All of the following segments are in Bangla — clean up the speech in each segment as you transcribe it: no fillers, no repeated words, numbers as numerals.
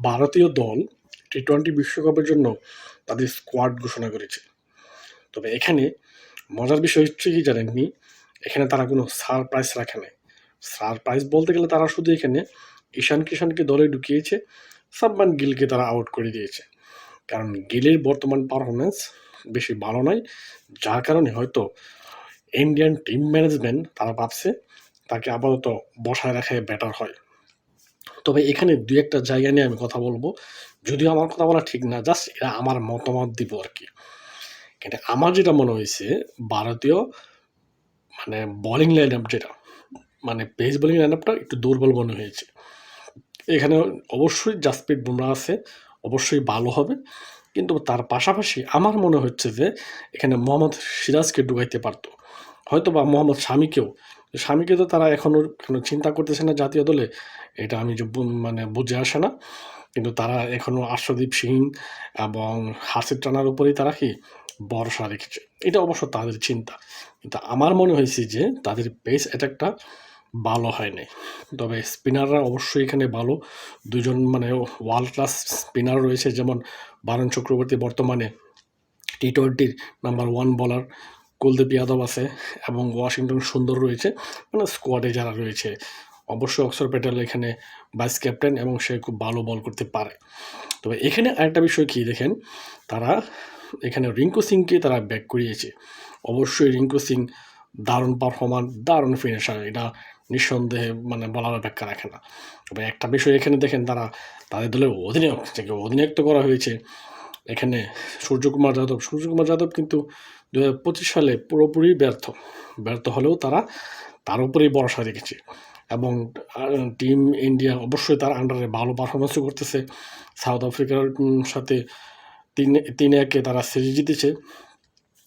ভারতীয় দল টি-20 বিশ্বকাপের জন্য তাদের স্কোয়াড ঘোষণা করেছে। তবে এখানে মজার বিষয় হচ্ছে কি জানেননি? এখানে তারা কোনো সারপ্রাইজ রাখে নাই। সারপ্রাইজ বলতে গেলে তারা শুধু এখানে ঈশান কিষানকে দলে ঢুকিয়েছে, শুভমান গিলকে তারা আউট করে দিয়েছে। কারণ গিলের বর্তমান পারফরম্যান্স বেশি ভালো নয়, যার কারণে হয়তো ইন্ডিয়ান টিম ম্যানেজমেন্ট তারা ভাবছে তাকে আপাতত বসায় রাখাই বেটার হয়। তবে এখানে ২-১ টা জায়গা নিয়ে আমি কথা বলব। যদিও আমার কথা বলা ঠিক না, জাস্ট এটা আমার মতামত দিব আরকি। কিন্তু আমার যেটা মনে হইছে ভারতীয় বোলিং লাইন-আপ যেটা, পেস বোলিং লাইন-আপটা একটু দুর্বল মনে হয়েছে। এখানে অবশ্যই জাসপ্রীত বুমরাহ আছে, অবশ্যই ভালো হবে। কিন্তু তার পাশাপাশি আমার মনে হচ্ছে যে এখানে মোহাম্মদ সিরাজকে ঢুকাইতে পারত। হয়তোবা মোহাম্মদ শামিকেও। শামিকে তো তারা এখনো কেন চিন্তা করতেছে না জাতীয় দলে, এটা আমি যে বুঝে আসে না। কিন্তু তারা এখনো আর্শদীপ সিং এবং হাসিব রানার উপরেই তারা কি ভরসা রেখেছে। এটা অবশ্য তাদের চিন্তা। কিন্তু আমার মনে হয়েছে যে তাদের পেস অ্যাটাকটা ভালো হয় নাই। তবে স্পিনাররা অবশ্যই এখানে ভালো। ২ জন ওয়ার্ল্ড ক্লাস স্পিনার রয়েছে, যেমন বারুণ চক্রবর্তী বর্তমানে টি-20 নাম্বার 1 বোলার, কুলদীপ যাদব আছে এবং ওয়াশিংটন সুন্দর রয়েছে। স্কোয়াডে যারা রয়েছে, অবশ্যই অক্ষর প্যাটেল এখানে ভাইস ক্যাপ্টেন এবং সে খুব ভালো বল করতে পারে। তবে এখানে আরেকটা বিষয় কি দেখেন, তারা এখানে রিঙ্কু সিংকে তারা ব্যাক করিয়েছে। অবশ্যই রিঙ্কু সিং দারুণ পারফর্মার, দারুণ ফিনিশার, এটা নিঃসন্দেহে বলার অপেক্ষা রাখে না। তবে একটা বিষয় এখানে দেখেন, তারা তাদের দলের অধিনায়ক যাকে অধিনায়কত্ব করা হয়েছে এখানে সূর্যকুমার যাদব কিন্তু ২০২৫ সালে পুরোপুরি ব্যর্থ হলেও তারা তার উপরেই ভরসা রেখেছে এবং টিম ইন্ডিয়া অবশ্যই তার আন্ডারে ভালো পারফরমেন্সও করতেছে। সাউথ আফ্রিকার সাথে ৩-১ তারা সিরিজ জিতেছে,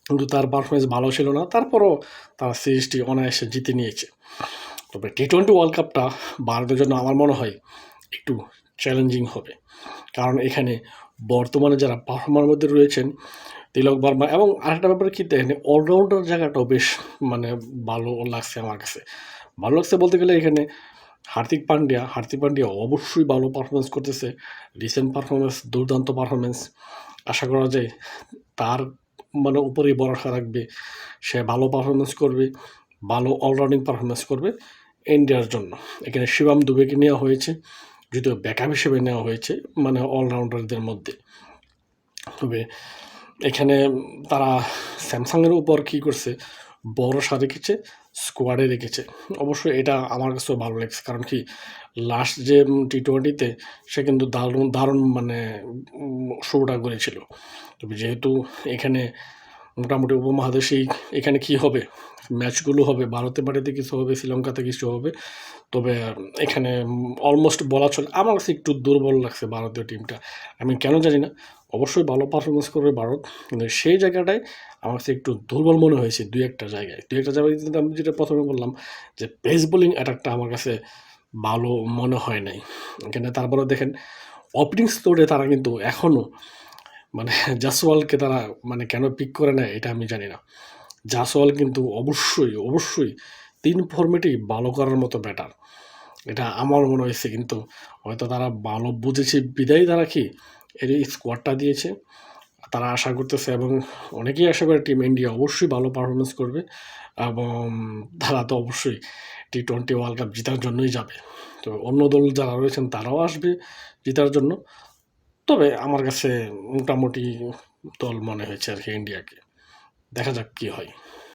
কিন্তু তার পারফরমেন্স ভালো ছিল না। তারপরও তারা সিরিজটি অনায়াসে জিতে নিয়েছে। তবে টি-20 ওয়ার্ল্ড কাপটা ভারতের জন্য আমার মনে হয় একটু চ্যালেঞ্জিং হবে, কারণ এখানে বর্তমানে যারা পারফর্মার মধ্যে রয়েছেন, তিলক বর্মা এবং আরেকটা ব্যাপার কি দেখেন, অলরাউন্ডার জায়গাটাও বেশ ভালো লাগছে আমার কাছে। ভালো লাগছে বলতে গেলে এখানে হার্দিক পান্ডিয়া অবশ্যই ভালো পারফরমেন্স করতেছে। রিসেন্ট পারফরমেন্স দুর্দান্ত পারফরমেন্স। আশা করা যায় তার উপরেই ভরসা রাখবে, সে ভালো পারফরমেন্স করবে, ভালো অলরাউন্ডিং পারফরমেন্স করবে ইন্ডিয়ার জন্য। এখানে শিবম দুবেকে নেওয়া হয়েছে, যদিও ব্যাকআপ হিসেবে নেওয়া হয়েছে অলরাউন্ডারদের মধ্যে। তবে এখানে তারা স্যামসাংয়ের উপর কী করছে, ভরসা রেখেছে, স্কোয়াডে রেখেছে। অবশ্যই এটা আমার কাছেও ভালো লেগেছে, কারণ কি লাস্ট যে টি-20তে সে কিন্তু দারুণ শোটা করেছিল। তবে যেহেতু এখানে মোটামুটি উপমহাদেশেই এখানে কি হবে, ম্যাচগুলো হবে ভারতে মাটিতে কিছু হবে, শ্রীলঙ্কাতে কিছু হবে। তবে এখানে অলমোস্ট বলা চলে আমার কাছে একটু দুর্বল লাগছে ভারতীয় টিমটা। আমি কেন জানি না, অবশ্যই ভালো পারফরমেন্স করবে ভারত, কিন্তু সেই জায়গাটায় আমার কাছে একটু দুর্বল মনে হয়েছে ২-১ টা জায়গায়। ২-১ টা জায়গায় কিন্তু আমি যেটা প্রথমে বললাম যে পেস বোলিং অ্যাটাকটা আমার কাছে ভালো মনে হয় নাই। এখানে তারপরেও দেখেন ওপেনিং স্লোরে তারা কিন্তু এখনও জাসওয়ালকে তারা কেন পিক করে নেয় এটা আমি জানি না। জাসওয়াল কিন্তু অবশ্যই ৩ ফরম্যাটেই ভালো করার মতো ব্যাটার। এটা আমার মনে হয়েছে, কিন্তু হয়তো তারা ভালো বুঝেছে বিধায় তারা কি এই স্কোয়াডটা দিয়েছে। তারা আশা করতেছে এবং অনেকেই আশা করে টিম ইন্ডিয়া অবশ্যই ভালো পারফরমেন্স করবে এবং তারা তো অবশ্যই টি-20 ওয়ার্ল্ড কাপ জেতার জন্যই যাবে। তো অন্য দল যারা রয়েছেন তারাও আসবে জেতার জন্য। তবে আমার কাছে মোটামুটি দল মনে হয়েছে আরকি ইন্ডিয়াকে। দেখা যাক কি হয়।